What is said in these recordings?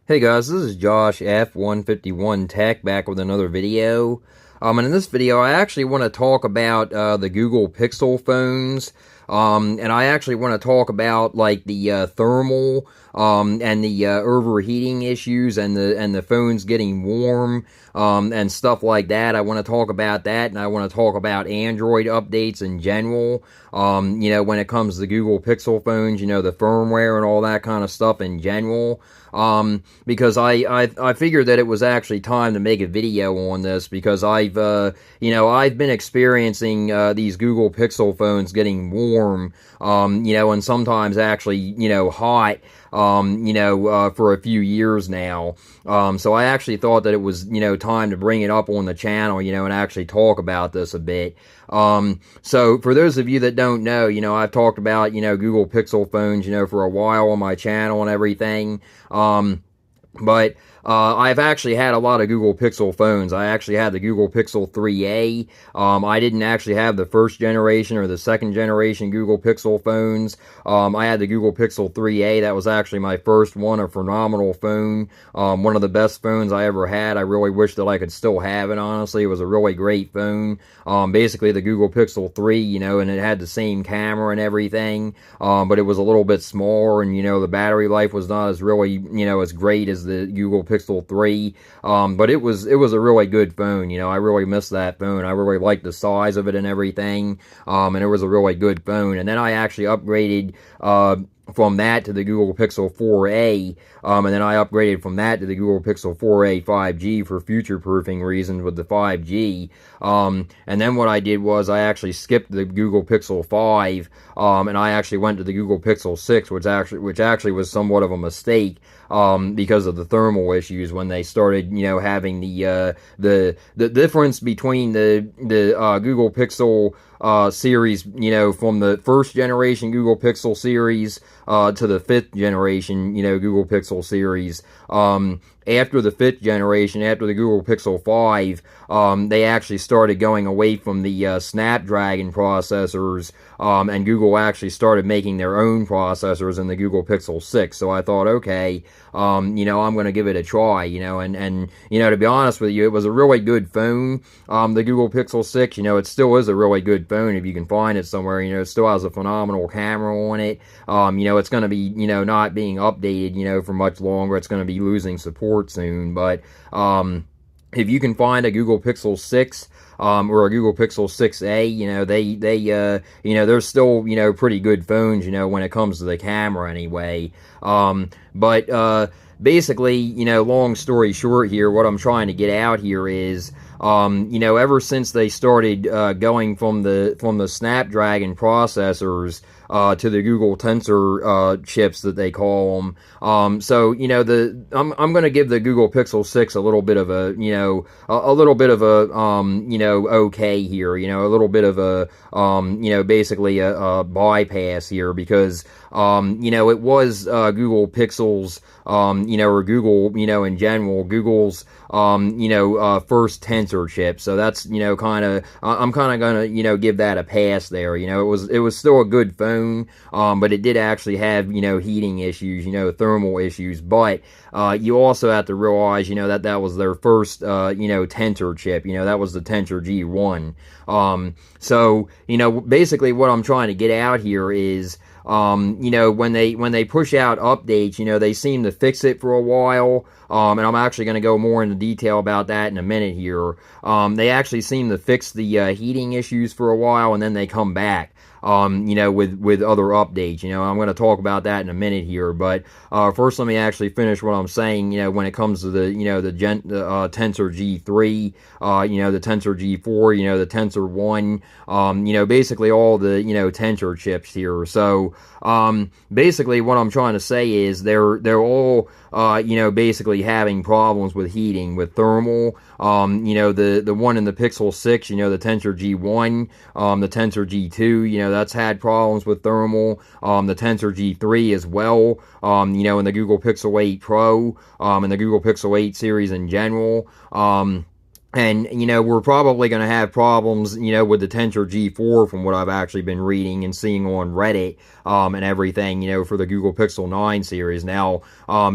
Hey guys, this is Josh F151 Tech back with another video. And in this video, I actually want to talk about the Google Pixel phones. And I actually want to talk about like the thermal and the overheating issues and the phones getting warm and stuff like that. I want to talk about that, and I want to talk about Android updates in general. When it comes to Google Pixel phones, the firmware and all that kind of stuff in general. Because I figured that it was actually time to make a video on this because I've been experiencing these Google Pixel phones getting warm, and sometimes actually, hot, for a few years now. So I actually thought that it was, time to bring it up on the channel, and actually talk about this a bit. So for those of you that don't know, I've talked about, Google Pixel phones, for a while on my channel and everything. But I've actually had a lot of Google Pixel phones. I actually had the Google Pixel 3a. I didn't actually have the first generation or the second generation Google Pixel phones. I had the Google Pixel 3a. That was actually my first one, a phenomenal phone. One of the best phones I ever had. I really wish that I could still have it, honestly. It was a really great phone. Basically the Google Pixel 3, and it had the same camera and everything, but it was a little bit smaller, and, the battery life was not as really, as great as the Google Pixel 3, but it was a really good phone. I really miss that phone. I really liked the size of it and everything, and it was a really good phone. And then I actually upgraded from that to the Google Pixel 4a, and then I upgraded from that to the Google Pixel 4a 5G for future-proofing reasons with the 5G, and then what I did was I actually skipped the Google Pixel 5, and I actually went to the Google Pixel 6, which actually was somewhat of a mistake, because of the thermal issues when they started, having the difference between the Google Pixel series, from the first generation Google Pixel series to the fifth generation, Google Pixel series. After the fifth generation, after the Google Pixel 5, they actually started going away from the Snapdragon processors, and Google actually started making their own processors in the Google Pixel 6. So I thought, okay, I'm going to give it a try, and to be honest with you, it was a really good phone. The Google Pixel 6, it still is a really good phone if you can find it somewhere. It still has a phenomenal camera on it. It's going to be, not being updated, for much longer. It's going to be losing support soon, but if you can find a Google Pixel 6 or a Google Pixel 6a, they're still, pretty good phones, when it comes to the camera anyway. But basically, long story short here, what I'm trying to get out here is, ever since they started going from the Snapdragon processors to the Google Tensor chips that they call them, so I'm going to give the Google Pixel 6 a little bit of a okay here, a little bit of a basically a bypass here, because it was Google Pixel's, or Google, in general, Google's, first Tensor chip. So that's, I'm kind of gonna, give that a pass there. It was still a good phone, but it did actually have, heating issues, thermal issues. But you also have to realize, that was their first, Tensor chip. That was the Tensor G1. So, basically what I'm trying to get out here is, when they push out updates, they seem to fix it for a while, and I'm actually going to go more into detail about that in a minute here. They actually seem to fix the heating issues for a while, and then they come back, with other updates. I'm going to talk about that in a minute here, but first let me actually finish what I'm saying, when it comes to the, the Tensor G3, the Tensor G4, the Tensor 1, basically all the, Tensor chips here. So, basically what I'm trying to say is they're all, basically having problems with heating, with thermal. The one in the Pixel 6, the Tensor G1, the Tensor G2, that's had problems with thermal. The Tensor G3 as well, in the Google Pixel 8 Pro, and the Google Pixel 8 series in general. And, we're probably going to have problems, with the Tensor G4 from what I've actually been reading and seeing on Reddit, and everything, for the Google Pixel 9 series. Now,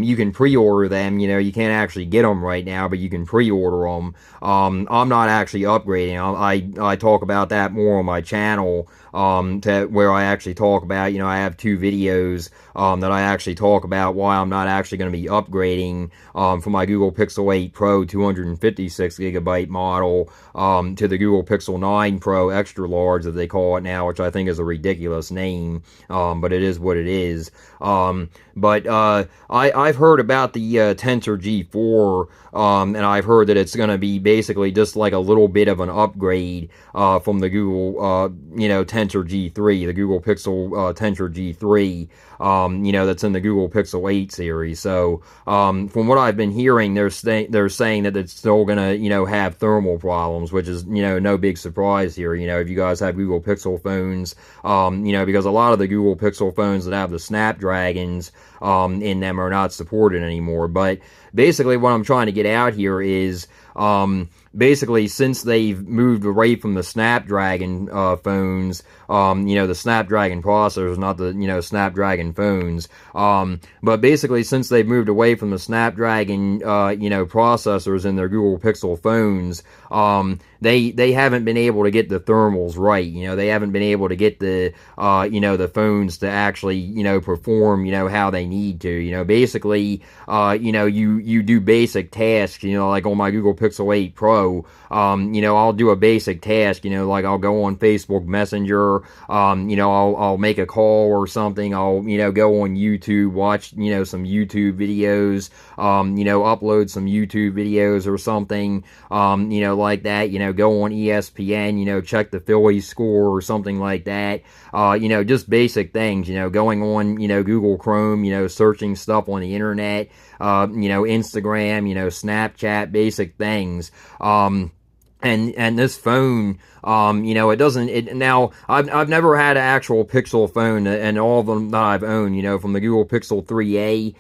you can pre-order them, you can't actually get them right now, but you can pre-order them. I'm not actually upgrading. I talk about that more on my channel, to where I actually talk about, I have 2 videos, that I actually talk about why I'm not actually going to be upgrading, from my Google Pixel 8 Pro 256GB model, to the Google Pixel 9 Pro Extra Large, as they call it now, which I think is a ridiculous name, but it is what it is. I've heard about the Tensor G4, and I've heard that it's going to be basically just like a little bit of an upgrade, from the Google, Tensor G3, the Google Pixel Tensor G3, that's in the Google Pixel 8 series. So, from what I've been hearing, they're saying that it's still gonna, have thermal problems, which is, no big surprise here. If you guys have Google Pixel phones, because a lot of the Google Pixel phones that have the Snapdragons, in them are not supported anymore. But basically, what I'm trying to get out here is, basically, since they've moved away from the Snapdragon phones, the Snapdragon processors, not the, Snapdragon phones, but basically, since they've moved away from the Snapdragon, processors in their Google Pixel phones, they haven't been able to get the thermals right. They haven't been able to get the, the phones to actually, perform, how they need to. Basically, you do basic tasks, like on my Google Pixel 8 Pro, I'll do a basic task, like I'll go on Facebook Messenger, I'll make a call or something, I'll, go on YouTube, watch, some YouTube videos, upload some YouTube videos or something, like that, go on ESPN, check the Phillies score or something like that, just basic things, going on, Google Chrome, searching stuff on the internet, Instagram, Snapchat, basic things. And this phone, it doesn't, now, I've never had an actual Pixel phone, and all of them that I've owned, from the Google Pixel 3a,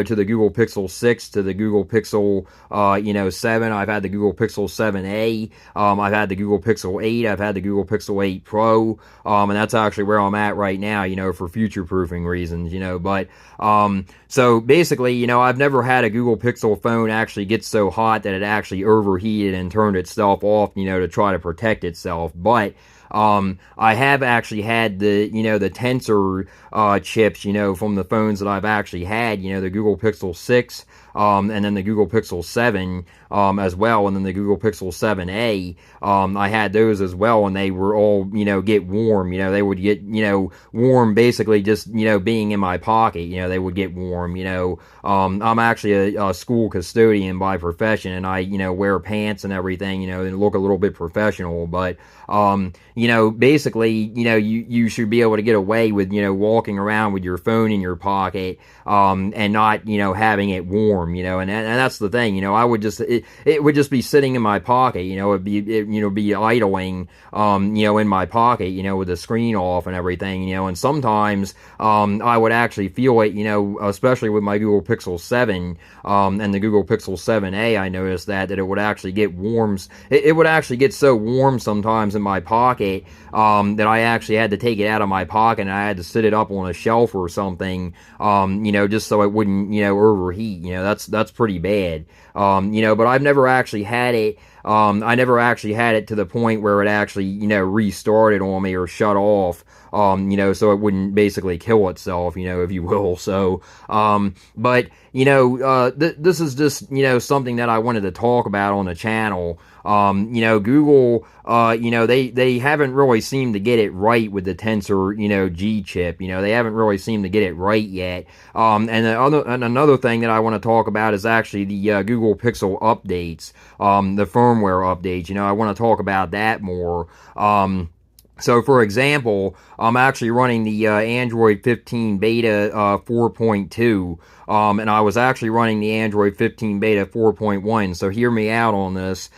to the Google Pixel 6, to the Google Pixel, 7, I've had the Google Pixel 7a, I've had the Google Pixel 8, I've had the Google Pixel 8 Pro, and that's actually where I'm at right now, for future-proofing reasons, but, so basically, I've never had a Google Pixel phone actually get so hot that it actually overheated and turned itself off, to try to protect itself. But I have actually had the, the Tensor chips, from the phones that I've actually had, the Google Pixel 6, and then the Google Pixel 7, as well, and then the Google Pixel 7a, I had those as well, and they were all, get warm, they would get, warm basically just, being in my pocket, they would get warm, I'm actually a school custodian by profession, and I, wear pants and everything, and look a little bit professional, but, basically, you should be able to get away with, walking around with your phone in your pocket, and not, having it warm, and that's the thing, I would just, it would just be sitting in my pocket, it'd be idling, in my pocket, with the screen off and everything, and sometimes, I would actually feel it, especially with my Google Pixel 7, and the Google Pixel 7a, I noticed that it would actually get warm, it would actually get so warm sometimes in my pocket, that I actually had to take it out of my pocket and I had to sit it up on a shelf or something, just so it wouldn't, overheat, that's pretty bad, but I've never actually had it, I never actually had it to the point where it actually, restarted on me or shut off, so it wouldn't basically kill itself, if you will, so, but, this is just, something that I wanted to talk about on the channel, Google, they haven't really seemed to get it right with the Tensor, G chip, they haven't really seemed to get it right yet, and another thing that I want to talk about is actually the, Google Pixel updates, the firmware updates, I want to talk about that more, So, for example, I'm actually running the Android 15 Beta 4.2, and I was actually running the Android 15 Beta 4.1. So, hear me out on this.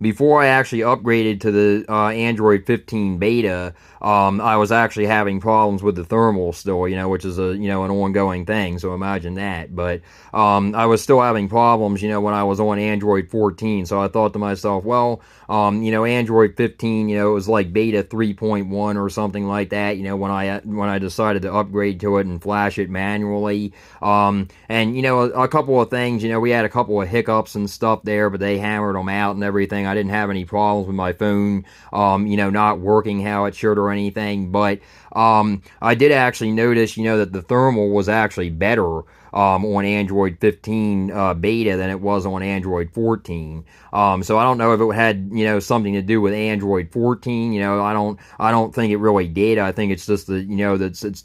Before I actually upgraded to the Android 15 Beta, I was actually having problems with the thermal still, which is an ongoing thing. So, imagine that. But I was still having problems, when I was on Android 14. So, I thought to myself, well, Android 15, it was like beta 3.1 or something like that, when I decided to upgrade to it and flash it manually. And a couple of things, we had a couple of hiccups and stuff there, but they hammered them out and everything. I didn't have any problems with my phone, not working how it should or anything, but I did actually notice, that the thermal was actually better on Android 15 beta than it was on Android 14. So I don't know if it had something to do with Android 14. I don't think it really did. I think it's just the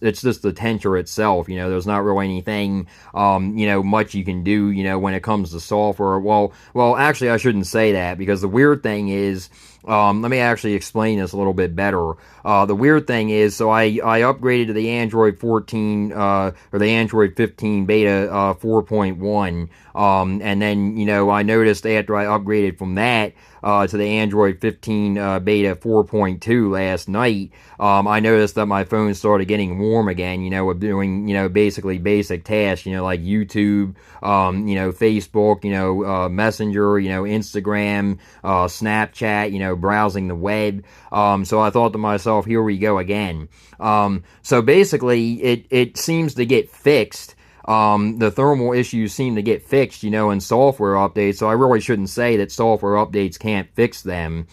it's just the tensor itself. There's not really anything much you can do when it comes to software. Well, actually I shouldn't say that, because the weird thing is, let me actually explain this a little bit better. The weird thing is, so I upgraded to the Android 14 or the Android 15 beta 4.1, and then I noticed after I upgraded from that to the Android 15 beta 4.2 last night, I noticed that my phone started getting warm again, with doing, basically basic tasks, like YouTube, Facebook, Messenger, Instagram, Snapchat, browsing the web. So I thought to myself, here we go again. So basically, it seems to get fixed. The thermal issues seem to get fixed, in software updates, so I really shouldn't say that software updates can't fix them.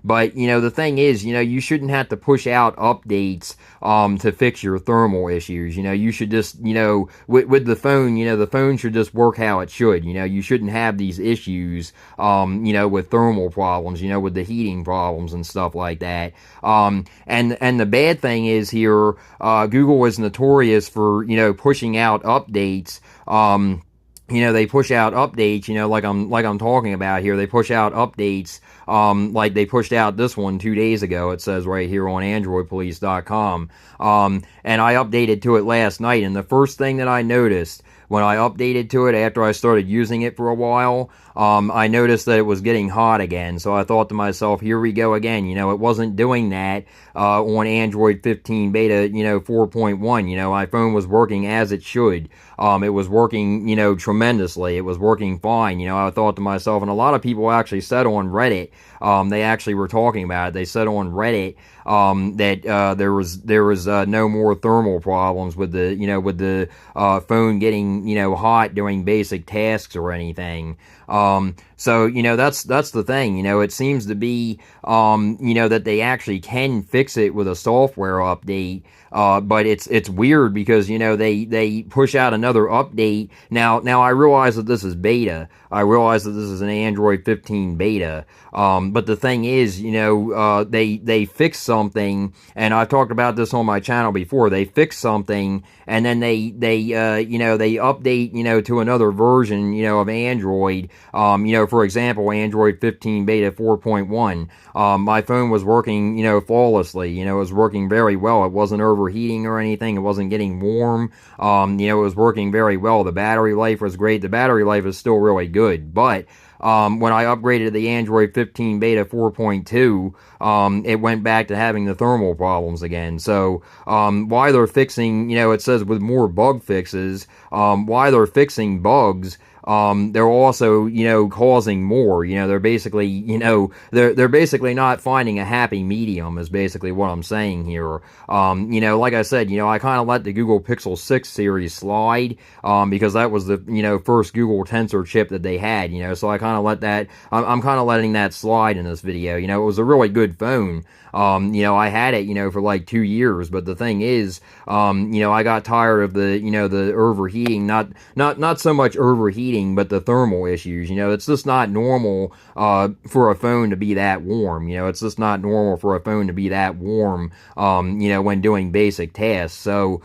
But, the thing is, you shouldn't have to push out updates to fix your thermal issues. You should just, with the phone, the phone should just work how it should. You shouldn't have these issues, with thermal problems, with the heating problems and stuff like that. And the bad thing is here, Google is notorious for, pushing out updates. They push out updates, like I'm talking about here. They push out updates, like they pushed out this one 2 days ago. It says right here on AndroidPolice.com. And I updated to it last night, and the first thing that I noticed when I updated to it after I started using it for a while, I noticed that it was getting hot again. So I thought to myself, here we go again. It wasn't doing that on Android 15 beta, 4.1. My phone was working as it should. It was working, tremendously. It was working fine. I thought to myself, and a lot of people actually said on Reddit, they actually were talking about it. They said on Reddit that there was no more thermal problems with the phone getting hot during basic tasks or anything. So that's the thing. It seems to be that they actually can fix it with a software update. But it's weird because they push out another update. Now I realize that this is beta. I realize that this is an Android 15 beta. But the thing is, they fix something, and I've talked about this on my channel before. They fix something, and then they update to another version of Android. For example, Android 15 beta 4.1. My phone was working flawlessly. It was working very well. It wasn't overheating or anything. It wasn't getting warm. It was working very well. The battery life was great. The battery life is still really good, but when I upgraded to the Android 15 beta 4.2, it went back to having the thermal problems again. So why they're fixing, it says with more bug fixes, why they're fixing bugs, they're also, causing more. They're basically, they're basically not finding a happy medium is basically what I'm saying here. Like I said, I kind of let the Google Pixel 6 series slide, because that was the, first Google Tensor chip that they had, so I kind of let that, I'm kind of letting that slide in this video. It was a really good phone. I had it, for like 2 years, but the thing is, I got tired of the, the overheating, not so much overheating overheating, but the thermal issues. It's just not normal for a phone to be that warm. It's just not normal for a phone to be that warm, when doing basic tasks. So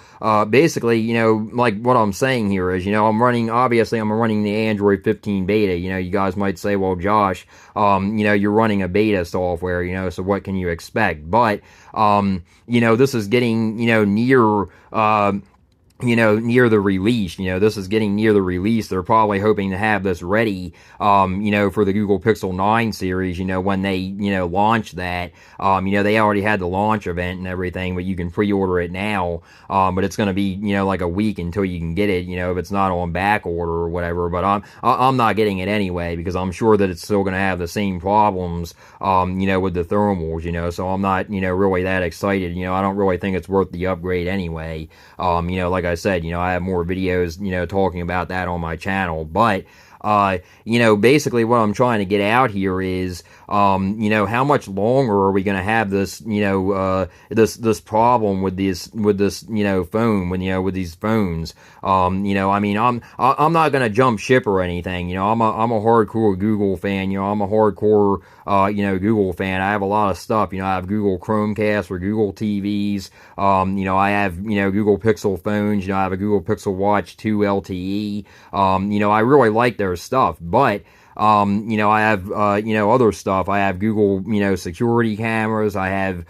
basically, like what I'm saying here is, obviously I'm running the Android 15 beta. You guys might say, well, Josh, you're running a beta software, so what can you expect? But, this is getting, near, near the release. This is getting near the release. They're probably hoping to have this ready, for the Google Pixel 9 series, when they, launch that. They already had the launch event and everything, but you can pre-order it now. But it's going to be, like a week until you can get it, if it's not on back order or whatever. But I'm not getting it anyway, because I'm sure that it's still going to have the same problems, with the thermals, so I'm not, really that excited. I don't really think it's worth the upgrade anyway. Like I said, I have more videos, talking about that on my channel. But, basically what I'm trying to get out here is, how much longer are we going to have this, this problem with this, phone, with these phones? I'm not going to jump ship or anything. I'm a hardcore Google fan. I'm a hardcore, Google fan. I have a lot of stuff. I have Google Chromecast or Google TVs. I have, Google Pixel phones. I have a Google Pixel Watch 2 LTE. I really like their stuff, but I have, other stuff. I have Google, security cameras. I have,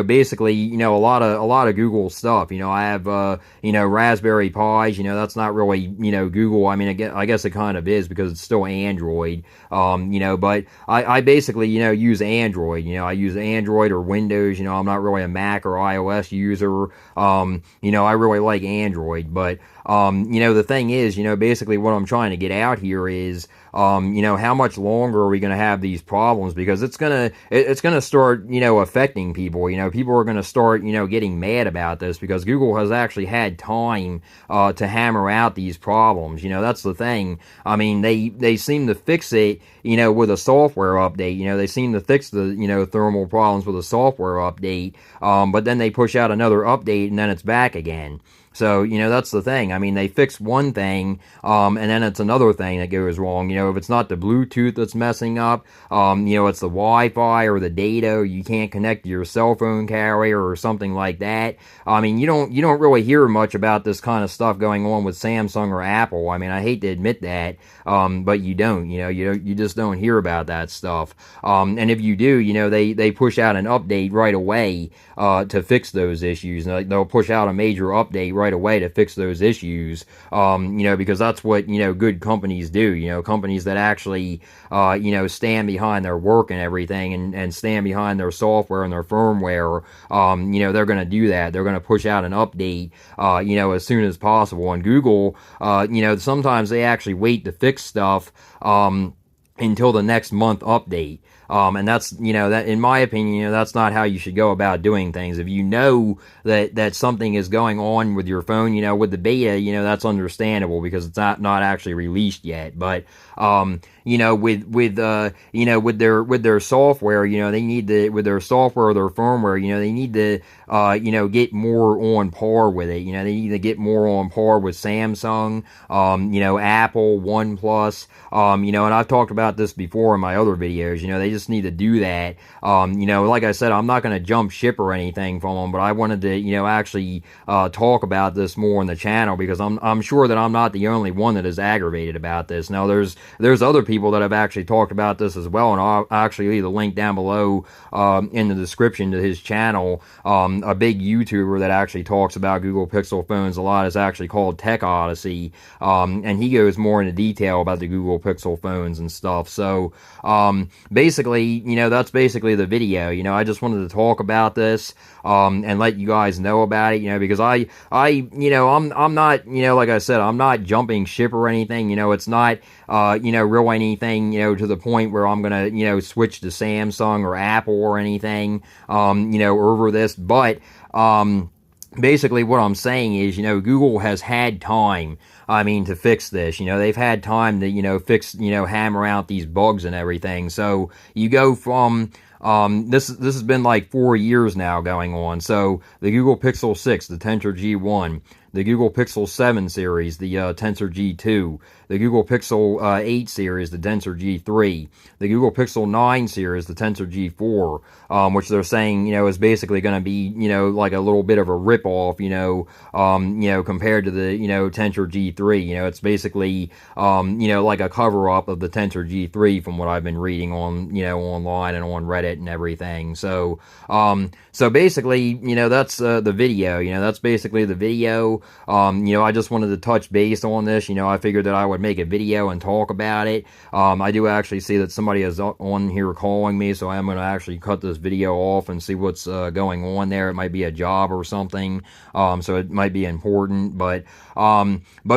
basically, a lot of Google stuff. I have, Raspberry Pis. That's not really, Google. I guess it kind of is because it's still Android. But I basically, use Android. I use Android or Windows. I'm not really a Mac or iOS user. I really like Android, but, the thing is, basically what I'm trying to get out here is, how much longer are we going to have these problems? Because it's going to start, affecting people. People are going to start, getting mad about this because Google has actually had time, to hammer out these problems. That's the thing. They seem to fix it, with a software update. They seem to fix the, thermal problems with a software update. But then they push out another update and then it's back again. So, that's the thing. They fix one thing, and then it's another thing that goes wrong. If it's not the Bluetooth that's messing up, it's the Wi-Fi or the data, or you can't connect to your cell phone carrier or something like that. You don't really hear much about this kind of stuff going on with Samsung or Apple. I hate to admit that, but you don't. You just don't hear about that stuff. And if you do, they push out an update right away, to fix those issues. They'll push out a major update right away to fix those issues, because that's what, good companies do, companies that actually, stand behind their work and everything and stand behind their software and their firmware, they're going to do that. They're going to push out an update, as soon as possible. And Google, sometimes they actually wait to fix stuff, until the next month update. And that's, that in my opinion, that's not how you should go about doing things. If you know that something is going on with your phone, with the beta, that's understandable because it's not actually released yet. But, with their software, they need to, with their software or their firmware, they need to, get more on par with it. They need to get more on par with Samsung, Apple, OnePlus, and I've talked about this before in my other videos. They just need to do that. Like I said, I'm not going to jump ship or anything from them, but I wanted to, actually talk about this more on the channel because I'm sure that I'm not the only one that is aggravated about this. Now, there's other people that have actually talked about this as well, and I'll actually leave the link down below in the description to his channel. A big YouTuber that actually talks about Google Pixel phones a lot is actually called Tech Odyssey, and he goes more into detail about the Google Pixel phones and stuff. So basically, that's basically the video. I just wanted to talk about this and let you guys know about it, because I'm not, like I said, I'm not jumping ship or anything. It's not real anything, to the point where I'm gonna, switch to Samsung or Apple or anything, over this. But basically what I'm saying is, Google has had time, to fix this. They've had time to, fix, hammer out these bugs and everything. So you go from, this has been like 4 years now going on. So the Google Pixel 6, the Tensor G1, the Google Pixel 7 series, the Tensor G2, the Google Pixel 8 series, the Tensor G3, the Google Pixel 9 series, the Tensor G4, which they're saying, is basically going to be, like a little bit of a ripoff, compared to the, Tensor G3. It's basically, like a cover up of the Tensor G3 from what I've been reading on, online and on Reddit and everything. So, so basically, that's the video. That's basically the video. I just wanted to touch base on this. I figured that I would make a video and talk about it. I do actually see that somebody is on here calling me, so I'm going to actually cut this video off and see what's going on there. It might be a job or something, so it might be important. But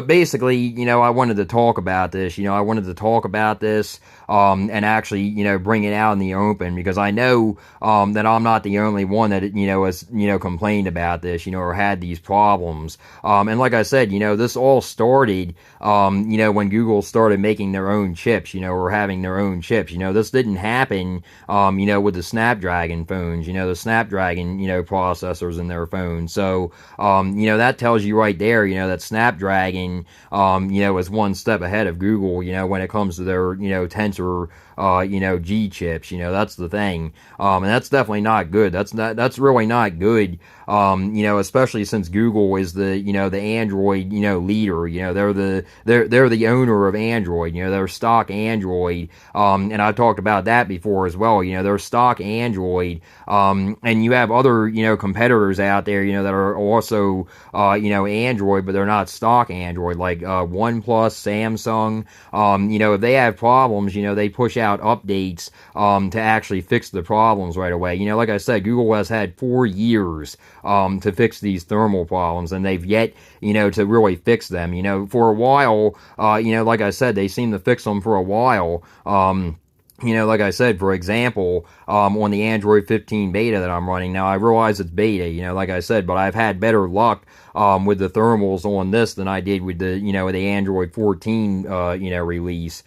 basically, I wanted to talk about this. I wanted to talk about this and actually, bring it out in the open, because I know that I'm not the only one that has complained about this, or had these problems. And like I said, this all started, when Google started making their own chips, or having their own chips. This didn't happen, with the Snapdragon phones, the Snapdragon, processors in their phones. So, that tells you right there, that Snapdragon, is one step ahead of Google, when it comes to their, Tensor, G chips. That's the thing. And that's definitely not good. That's really not good. Especially since Google is the, the Android, leader. They're the owner of Android. They're stock Android. And I've talked about that before as well. They're stock Android. And you have other, competitors out there, that are also, Android, but they're not stock Android, like OnePlus, Samsung. If they have problems, they push out updates to actually fix the problems right away. Like I said, Google has had 4 years to fix these thermal problems, and they've yet, to really fix them. For a while, like I said, they seem to fix them for a while. Like I said, for example, on the Android 15 beta that I'm running now, I realize it's beta, like I said, but I've had better luck with the thermals on this than I did with the, the Android 14, release.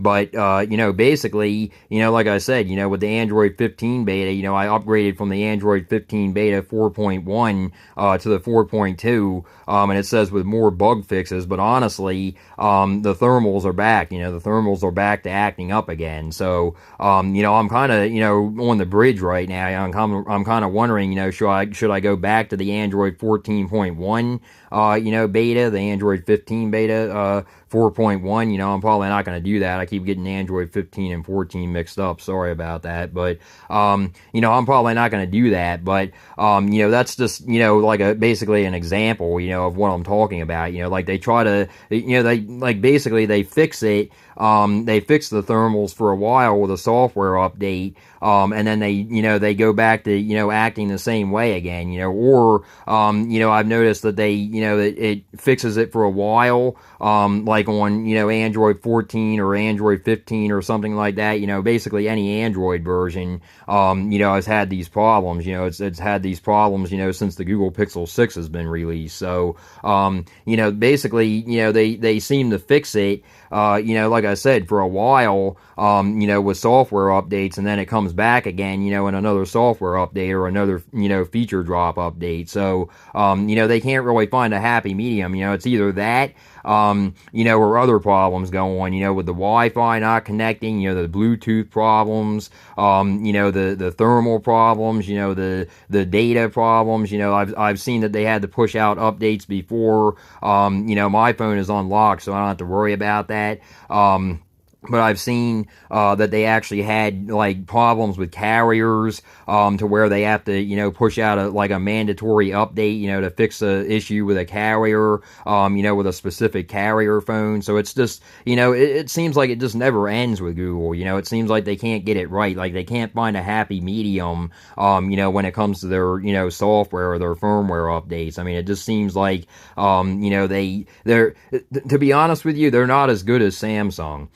Basically, like I said, with the Android 15 beta, I upgraded from the Android 15 beta 4.1 to the 4.2, and it says with more bug fixes, but honestly, the thermals are back, the thermals are back to acting up again. So, I'm kind of, on the bridge right now. I'm kind of wondering, should I go back to the Android 14.1, beta, the Android 15 beta, 4.1, I'm probably not going to do that. I keep getting Android 15 and 14 mixed up. Sorry about that. But, I'm probably not going to do that. But, that's just, like basically an example, of what I'm talking about. Like they try to, basically they fix it. They fix the thermals for a while with a software update. And then they go back to, acting the same way again, or, I've noticed that they, it fixes it for a while, like on, Android 14 or Android 15 or something like that, basically any Android version, has had these problems, it's had these problems, since the Google Pixel 6 has been released. So, basically, they seem to fix it, like I said, for a while, with software updates, and then it comes back again, in another software update or another, feature drop update. So, they can't really find a happy medium. It's either that, or other problems go on, with the Wi-Fi not connecting, the Bluetooth problems, the thermal problems, the data problems. I've seen that they had to push out updates before, my phone is unlocked, so I don't have to worry about that. But I've seen that they actually had like problems with carriers to where they have to push out a mandatory update to fix a issue with a carrier with a specific carrier phone. So it's just it seems like it just never ends with Google. It seems like they can't get it right. Like they can't find a happy medium when it comes to their software or their firmware updates. I mean, it just seems like they're to be honest with you, they're not as good as Samsung.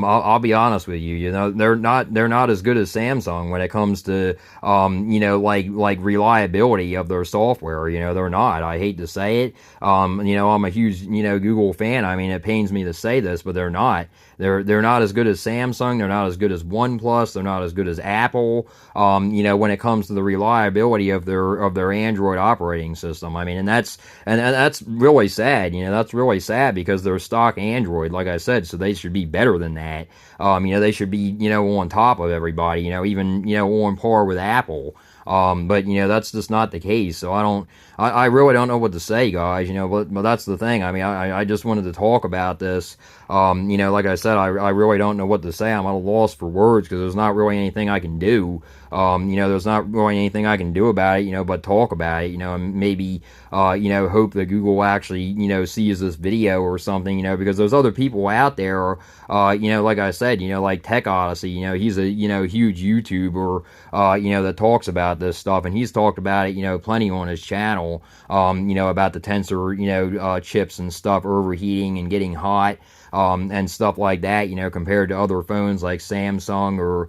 I'll be honest with you. You know, they're not as good as Samsung when it comes to you know, like reliability of their software. You know, they're not. I hate to say it. You know, I'm a huge, you know, Google fan. I mean, it pains me to say this, but they're not. They're not as good as Samsung. They're not as good as OnePlus. They're not as good as Apple. You know, when it comes to the reliability of their Android operating system. I mean, and that's really sad. You know, that's really sad because they're stock Android, like I said, so they should be better than that. You know, they should be, you know, on top of everybody. You know, even, you know, on par with Apple. But you know, that's just not the case. So I really don't know what to say, guys. You know, but that's the thing. I mean, I just wanted to talk about this. You know, like I said, I really don't know what to say. I'm at a loss for words because there's not really anything I can do. You know, there's not really anything I can do about it, you know, but talk about it, you know, and maybe, you know, hope that Google actually, you know, sees this video or something, you know, because there's other people out there, you know, like I said, you know, like Tech Odyssey, you know, he's a, you know, huge YouTuber, you know, that talks about this stuff, and he's talked about it, you know, plenty on his channel, you know, about the tensor, you know, chips and stuff overheating and getting hot. And stuff like that, you know, compared to other phones like Samsung or,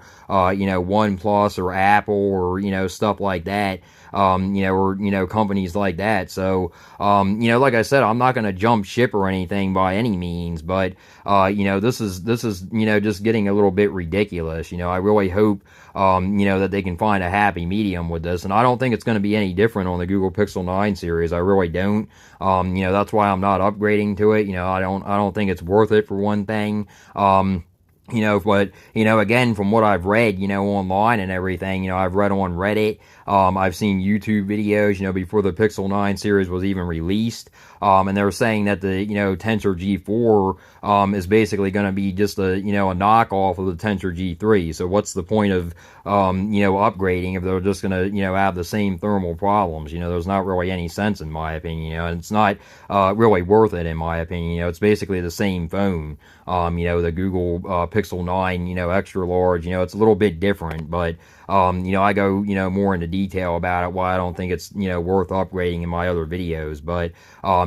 you know, OnePlus or Apple or, you know, stuff like that, you know, or, you know, companies like that. So, you know, like I said, I'm not going to jump ship or anything by any means, but, you know, this is, you know, just getting a little bit ridiculous. You know, I really hope, you know, that they can find a happy medium with this. And I don't think it's going to be any different on the Google Pixel 9 series. I really don't. You know, that's why I'm not upgrading to it. You know, I don't think it's worth it for one thing. You know, but, you know, again, from what I've read, you know, online and everything, you know, I've read on Reddit, I've seen YouTube videos, you know, before the Pixel 9 series was even released, and they were saying that the, you know, Tensor G4, is basically going to be just a, you know, a knockoff of the Tensor G3, so what's the point of, you know, upgrading if they're just going to, you know, have the same thermal problems? You know, there's not really any sense in my opinion, you know, and it's not, really worth it in my opinion. You know, it's basically the same phone. You know, the Google Pixel 9, you know, extra large, you know, it's a little bit different, but, you know, I go, you know, more into detail about it, why I don't think it's, you know, worth upgrading in my other videos, but,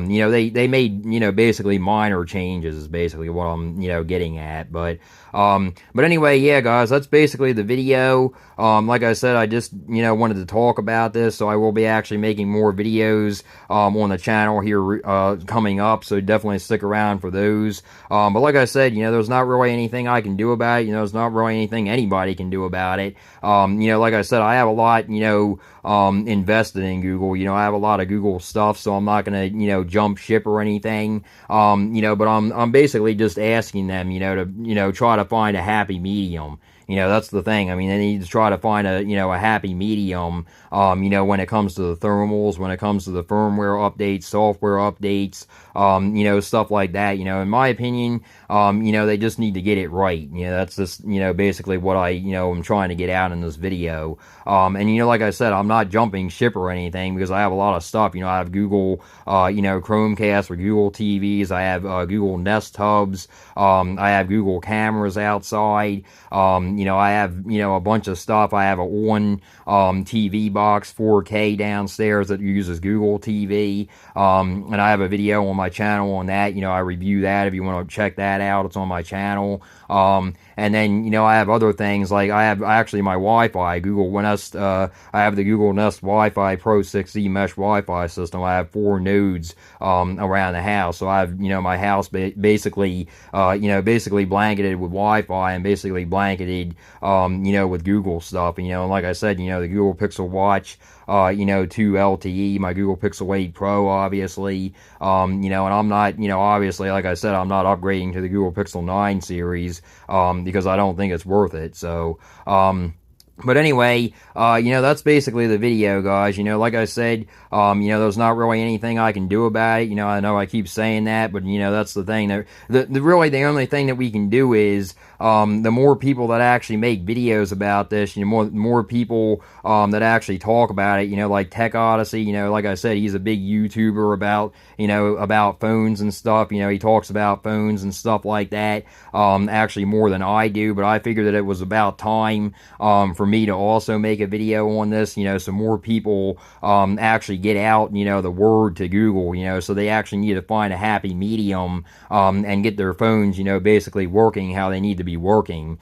you know, they made, you know, basically minor changes is basically what I'm, you know, getting at, but anyway, yeah, guys, that's basically the video. Like I said, I just, you know, wanted to talk about this, so I will be actually making more videos, on the channel here, coming up, so definitely stick around for those. But like I said, you know, there's not really anything I can do about it. You know, there's not really anything anybody can do about it. You know, like I said, I have a lot, you know, invested in Google. You know, I have a lot of Google stuff, so I'm not gonna, you know, jump ship or anything. You know, but I'm basically just asking them, you know, to, you know, try to find a happy medium. You know, that's the thing. I mean, they need to try to find a, you know, a happy medium, you know, when it comes to the thermals, when it comes to the firmware updates, software updates, you know, stuff like that. You know, in my opinion, you know, they just need to get it right. You know, that's just, you know, basically what I, you know, am trying to get out in this video. And, you know, like I said, I'm not jumping ship or anything because I have a lot of stuff. You know, I have Google, you know, Chromecast for Google TVs. I have Google Nest Hubs. I have Google cameras outside. You know, I have, you know, a bunch of stuff. I have a one TV box 4K downstairs that uses Google TV. And I have a video on my channel on that. You know, I review that if you want to check that out. It's on my channel. And then, you know, I have other things like I have actually my Wi-Fi, Google Nest, I have the Google Nest Wi-Fi Pro 6E mesh Wi-Fi system. I have 4 nodes, around the house. So I have, you know, my house basically, you know, basically blanketed with Wi-Fi and basically blanketed, you know, with Google stuff. And, you know, like I said, you know, the Google Pixel Watch, you know, 2 LTE, my Google Pixel 8 Pro, obviously, you know, and I'm not, you know, obviously, like I said, I'm not upgrading to the Google Pixel 9 series, because I don't think it's worth it, so, but anyway, you know, that's basically the video, guys. You know, like I said, you know, there's not really anything I can do about it. You know I keep saying that, but, you know, that's the thing. Really, the only thing that we can do is, the more people that actually make videos about this, you know, more people, that actually talk about it, you know, like Tech Odyssey, you know, like I said, he's a big YouTuber about, you know, about phones and stuff. You know, he talks about phones and stuff like that, actually more than I do, but I figured that it was about time, for me to also make a video on this, so more people actually get out, the word to Google, so they actually need to find a happy medium and get their phones, basically working how they need to be working,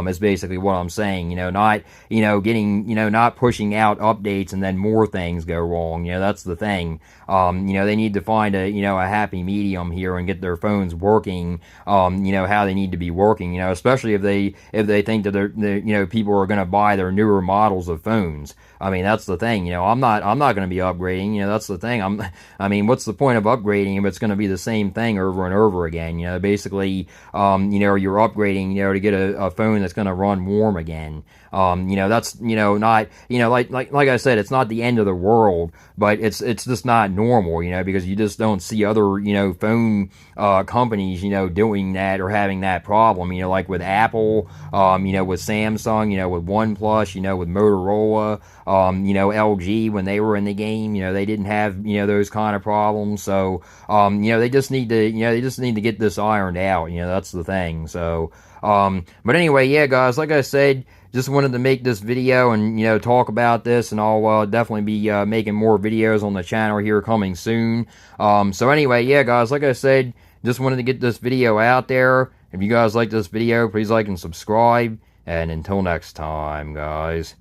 is basically what I'm saying, not, getting, not pushing out updates and then more things go wrong, that's the thing. They need to find a happy medium here and get their phones working, how they need to be working, especially if they think that they're people are going to buy their newer models of phones. I mean, that's the thing, I'm not going to be upgrading, that's the thing. I mean, what's the point of upgrading if it's going to be the same thing over and over again? Basically, you're upgrading, to get a phone that's going to run warm again. That's, not, like I said, it's not the end of the world, but it's just not normal, because you just don't see other, phone, companies, doing that or having that problem, like with Apple, with Samsung, with OnePlus, with Motorola, LG when they were in the game, they didn't have, those kind of problems. So, they just need to get this ironed out, that's the thing. So, but anyway, yeah, guys, like I said, just wanted to make this video and, talk about this, and I'll definitely be making more videos on the channel here coming soon. So anyway, yeah, guys, like I said, just wanted to get this video out there. If you guys like this video, please like and subscribe. And until next time, guys.